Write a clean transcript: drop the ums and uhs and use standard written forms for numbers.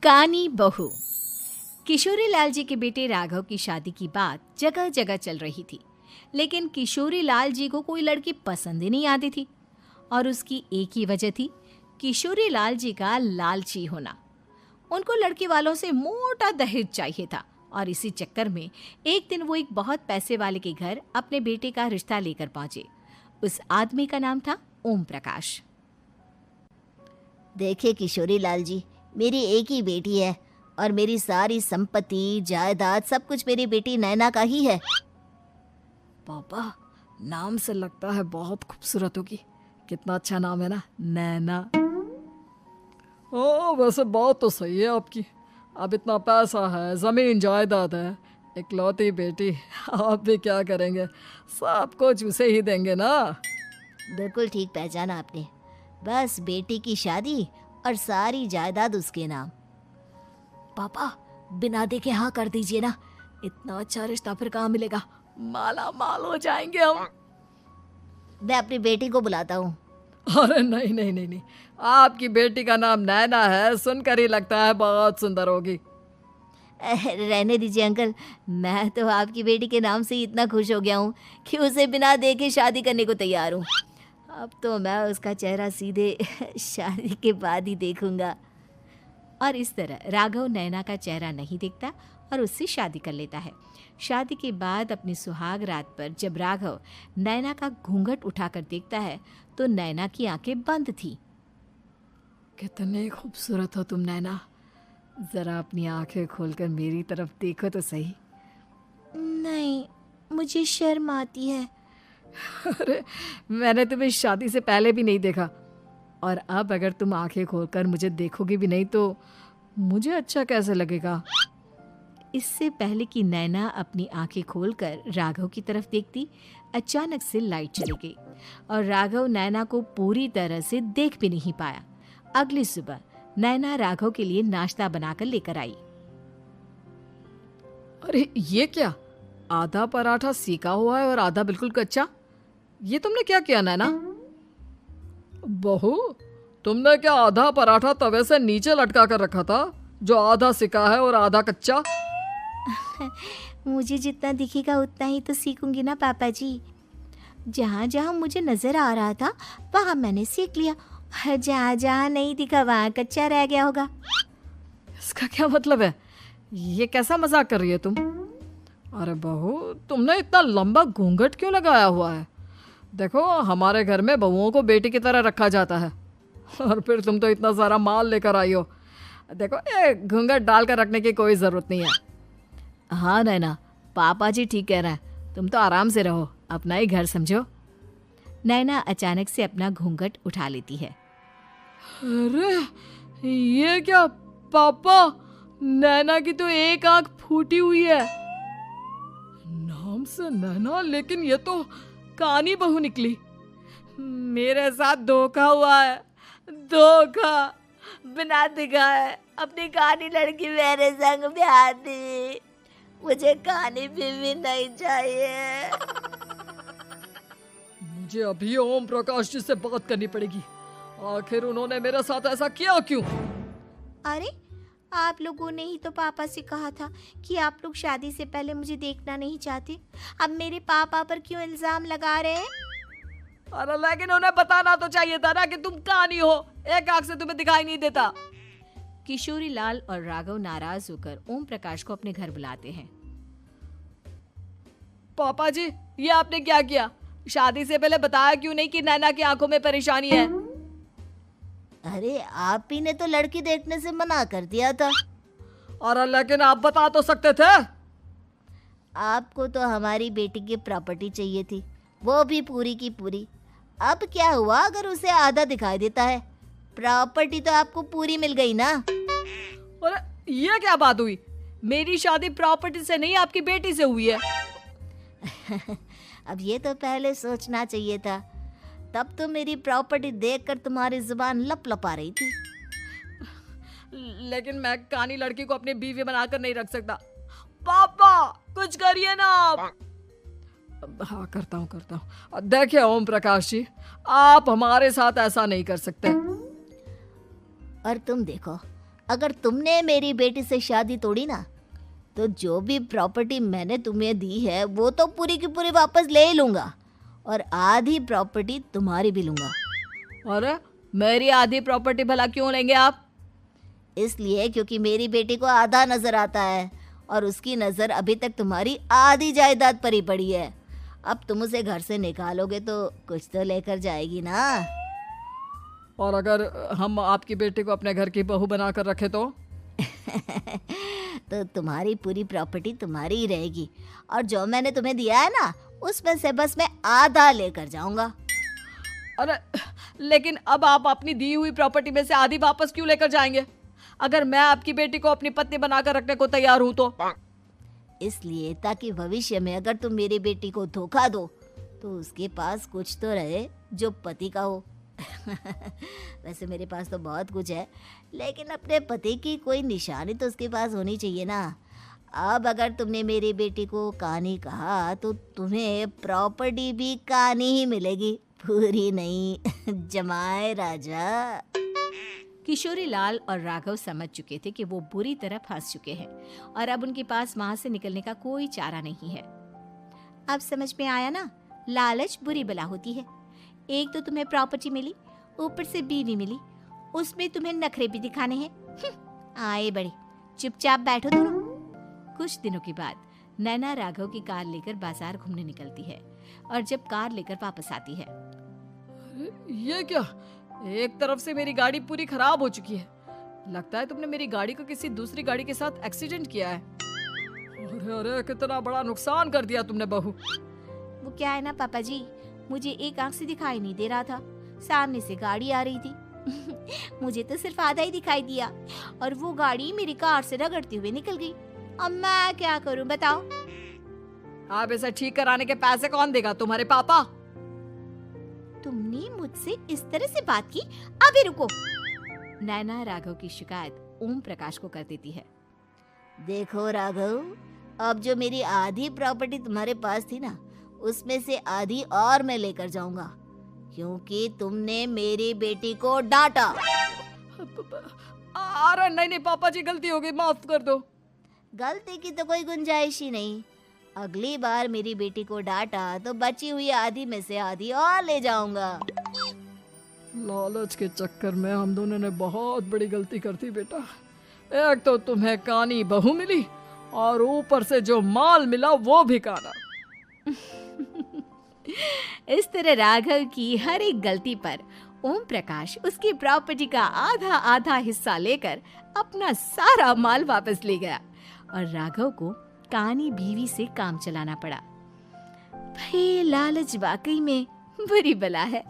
कानी बहू। किशोरी लाल जी के बेटे राघव की शादी की बात जगह जगह चल रही थी, लेकिन किशोरी लाल जी को कोई लड़की पसंद ही नहीं आती थी। और उसकी एक ही वजह थी, किशोरी लाल जी का लालची होना। उनको लड़की वालों से मोटा दहेज चाहिए था और इसी चक्कर में एक दिन वो एक बहुत पैसे वाले के घर अपने बेटे का रिश्ता लेकर पहुंचे। उस आदमी का नाम था ओम प्रकाश। देखिए किशोरी लाल जी, मेरी एक ही बेटी है और मेरी सारी संपत्ति जायदाद सब कुछ मेरी बेटी नैना का ही है। पापा, नाम से लगता है बहुत खूबसूरत होगी। कितना अच्छा नाम है ना, नैना। ओ, वैसे बात तो सही है आपकी। अब इतना पैसा है, जमीन जायदाद है, इकलौती बेटी, आप भी क्या करेंगे? सब कुछ उसे ही देंगे ना। बिल्कुल ठीक पहचाना आपने। बस बेटी की शादी और सारी जायदाद उसके नाम। पापा, बिना देखे हाँ कर दीजिए ना। इतना अच्छा रिश्ता फिर कहाँ मिलेगा? माला माल हो जाएंगे हम। मैं अपनी बेटी को बुलाता हूँ। अरे नहीं नहीं नहीं नहीं, आपकी बेटी का नाम नैना है, सुनकर ही लगता है बहुत सुंदर होगी। रहने दीजिए अंकल, मैं तो आपकी बेटी के नाम से ही इतना खुश हो गया हूँ कि उसे बिना देखे शादी करने को तैयार हूँ। अब तो मैं उसका चेहरा सीधे शादी के बाद ही देखूंगा। और इस तरह राघव नैना का चेहरा नहीं देखता और उससे शादी कर लेता है। शादी के बाद अपनी सुहाग रात पर जब राघव नैना का घूंघट उठाकर देखता है तो नैना की आंखें बंद थी। कितनी खूबसूरत हो तुम नैना, जरा अपनी आंखें खोलकर मेरी तरफ देखो तो सही। नहीं, मुझे शर्म आती है। अरे, मैंने तुम्हें शादी से पहले भी नहीं देखा, और अब अगर तुम आंखें खोलकर मुझे देखोगी भी नहीं तो मुझे अच्छा कैसे लगेगा? इससे पहले कि नैना अपनी आंखें खोलकर राघव की तरफ देखती, अचानक से लाइट चली गई और राघव नैना को पूरी तरह से देख भी नहीं पाया। अगली सुबह नैना राघव के लिए नाश्ता बनाकर लेकर आई। अरे ये क्या, आधा पराठा सीका हुआ है और आधा बिल्कुल कच्चा। ये तुमने क्या किया नैना? बहू, तुमने क्या आधा पराठा तवे से नीचे लटका कर रखा था, जो आधा सिका है और आधा कच्चा? मुझे जितना दिखेगा उतना ही तो सीखूंगी ना पापा जी। जहाँ जहाँ मुझे नजर आ रहा था वहाँ मैंने सीख लिया, जहाँ जहाँ नहीं दिखा वहाँ कच्चा रह गया होगा। इसका क्या मतलब है? ये कैसा मजाक कर रही है तुम? अरे बहू, तुमने इतना लंबा घूंघट क्यों लगाया हुआ है? देखो, हमारे घर में बहुओं को बेटी की तरह रखा जाता है, और फिर तुम तो इतना सारा माल लेकर आई हो। देखो, ये घूंघट डालकर रखने की कोई ज़रूरत नहीं है। हाँ नैना, पापा जी ठीक कह रहे हैं, तुम तो आराम से रहो, अपना ही घर समझो। नैना अचानक से अपना घूंघट उठा लेती है। अरे ये क्या पापा, नैना की तो एक आंख फूटी हुई है। नाम से नैना, लेकिन ये तो कानी बहू निकली। मेरे साथ धोखा हुआ है, धोखा। बिना दिखाए अपनी कानी लड़की मेरे संग ब्याह दी। मुझे कानी बीवी नहीं चाहिए। मुझे अभी ओम प्रकाश जी से बात करनी पड़ेगी। आखिर उन्होंने मेरे साथ ऐसा किया क्यों? अरे, आप लोगों ने ही तो पापा से कहा था कि आप लोग शादी से पहले मुझे देखना नहीं चाहते। अब मेरे पापा पर क्यों इल्जाम लगा रहे हैं? अरे लेकिन उन्हें बताना तो चाहिए था ना कि तुम कानी हो, एक आंख से तुम्हें दिखाई नहीं देता। किशोरी लाल और राघव नाराज होकर ओम प्रकाश को अपने घर बुलाते हैं। पापा जी, ये आपने क्या किया? शादी से पहले बताया क्यों नहीं कि नैना की आंखों में परेशानी है? अरे, आप ही ने तो लड़की देखने से मना कर दिया था। अरे लेकिन आप बता तो सकते थे। आपको तो हमारी बेटी की प्रॉपर्टी चाहिए थी, वो भी पूरी की पूरी। अब क्या हुआ अगर उसे आधा दिखाई देता है? प्रॉपर्टी तो आपको पूरी मिल गई ना। अरे ये क्या बात हुई? मेरी शादी प्रॉपर्टी से नहीं, आपकी बेटी से हुई है। अब ये तो पहले सोचना चाहिए था, तब तो मेरी प्रॉपर्टी देखकर तुम्हारी जुबान लप लपा रही थी। लेकिन मैं कानी लड़की को अपनी बीवी बनाकर नहीं रख सकता। पापा, कुछ करिए ना आप। हाँ, करता हूँ। देखिए ओम प्रकाश जी, आप हमारे साथ ऐसा नहीं कर सकते। और तुम देखो, अगर तुमने मेरी बेटी से शादी तोड़ी ना, तो जो भी प्रॉपर्टी मैंने तुम्हें दी है वो तो पूरी की पूरी वापस ले ही लूँगा, और आधी प्रॉपर्टी तुम्हारी भी लूँगा। अरे मेरी आधी प्रॉपर्टी भला क्यों लेंगे आप? इसलिए क्योंकि मेरी बेटी को आधा नज़र आता है और उसकी नज़र अभी तक तुम्हारी आधी जायदाद पर ही पड़ी है। अब तुम उसे घर से निकालोगे तो कुछ तो लेकर जाएगी ना। और अगर हम आपकी बेटी को अपने घर की बहू बना कर रखे तो? तो तुम्हारी पूरी प्रॉपर्टी तुम्हारी ही रहेगी, और जो मैंने तुम्हें दिया है ना, उसमें से बस मैं आधा लेकर जाऊंगा। अरे लेकिन अब आप अपनी दी हुई प्रॉपर्टी में से आधी वापस क्यों लेकर जाएंगे? अगर मैं आपकी बेटी को अपनी पत्नी बनाकर रखने को तैयार हूं तो? इसलिए ताकि भविष्य में अगर तुम मेरी बेटी को धोखा दो तो उसके पास कुछ तो रहे जो पति का हो। वैसे मेरे पास तो बहुत कुछ है, लेकिन अपने पति की कोई निशानी तो उसके पास होनी चाहिए ना। अब अगर तुमने मेरी बेटी को कानी कहा तो तुम्हें प्रॉपर्टी भी कानी ही मिलेगी, पूरी नहीं। जमाए राजा। किशोरी लाल और राघव समझ चुके थे कि वो बुरी तरह फंस चुके हैं और अब उनके पास वहां से निकलने का कोई चारा नहीं है। अब समझ में आया ना, लालच बुरी बला होती है। एक तो तुम्हें प्रॉपर्टी मिली, ऊपर से बीवी मिली, उसमें तुम्हें नखरे भी दिखाने हैं। आए बड़े, चुपचाप बैठो दोनों। कुछ दिनों के बाद नैना राघव की कार लेकर बाजार घूमने निकलती है और जब कार लेकर वापस आती है, ये क्या? एक तरफ से मेरी गाड़ी पूरी खराब हो चुकी है। लगता है तुमने मेरी गाड़ी को किसी दूसरी गाड़ी के साथ एक्सीडेंट किया है। अरे अरे कितना बड़ा नुकसान कर दिया तुमने बहू। वो क्या है ना पापा जी, मुझे एक आंख से दिखाई नहीं दे रहा था, सामने से गाड़ी आ रही थी। मुझे तो सिर्फ आधा ही दिखाई दिया और वो गाड़ी मेरी कार से रगड़ते हुए निकल गई। अब मैं क्या करूं बताओ? आप इसे ठीक कराने के पैसे कौन देगा? तुम्हारे पापा? तुमने मुझसे इस तरह से बात की? अभी रुको। नैना राघव की शिकायत ओम प्रकाश को कर देती है। देखो राघव, अब जो मेरी आधी प्रॉपर्टी तुम्हारे पास थी ना, उसमें से आधी और मैं लेकर जाऊंगा, क्योंकि तुमने मेरी बेटी को डांटा। अरे नहीं नहीं पापा जी, गलती हो गई, माफ कर दो। गलती की तो कोई गुंजाइश ही नहीं। अगली बार मेरी बेटी को डांटा तो बची हुई आधी में से आधी और ले जाऊंगा। लालच के चक्कर में हम दोनों ने बहुत बड़ी गलती कर दी बेटा। एक तो तुम्हें कानी बहू मिली और ऊपर से जो माल मिला वो भी काना। इस तरह राघव की हर एक गलती पर ओम प्रकाश उसकी प्रॉपर्टी का आधा आधा हिस्सा लेकर अपना सारा माल वापस ले गया और राघव को कानी बीवी से काम चलाना पड़ा। भाई लालच वाकई में बुरी बला है।